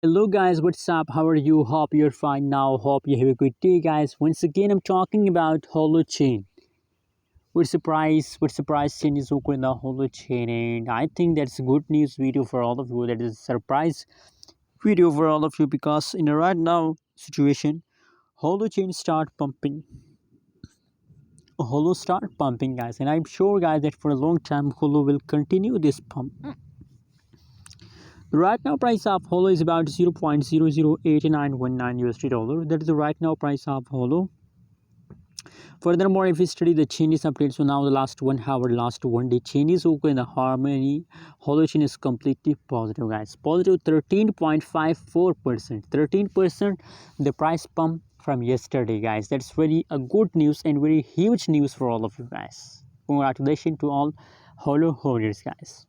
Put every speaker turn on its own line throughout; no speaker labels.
Hello guys, what's up? How are you? Hope you're fine now. Hope you have a good day, guys. Once again, I'm talking about Holochain. What surprise changes occur in the Holochain, and I think that's a good news video for all of you. That is a surprise video for all of you because in a right now situation, Holochain start pumping. Holo start pumping, guys, and I'm sure, guys, that for a long time Holo will continue this pump. The right now price of Holo is about 0.008919 USD dollar. That is the right now price of Holo. Furthermore, if we study the Chinese updates, so now the last 1 hour, last 1 day, Chinese Oko and the Harmony Holochain is completely positive, guys. Positive 13.54%. 13% the price pump from yesterday, guys. That's very a good news and very huge news for all of you guys. Congratulations to all Holo holders, guys.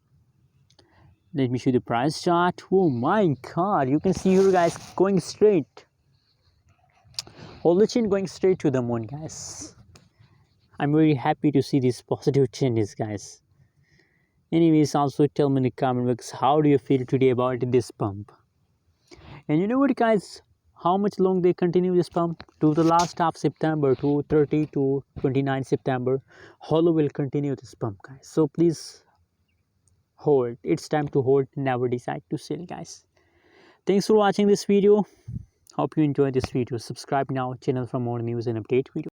Let me show you the price chart. Oh my god, you can see here, guys, going straight. Holochain going straight to the moon, guys. I'm very happy to see these positive changes, guys. Anyways, also tell me in the comment box how do you feel today about this pump. And you know what, guys, how much long they continue this pump? To the last of September, to 30 to 29 September, Holo will continue this pump, guys. So please hold. It's time to hold, never decide to sell, guys. Thanks for watching this video. Hope you enjoyed this video. Subscribe now channel for more news and update videos.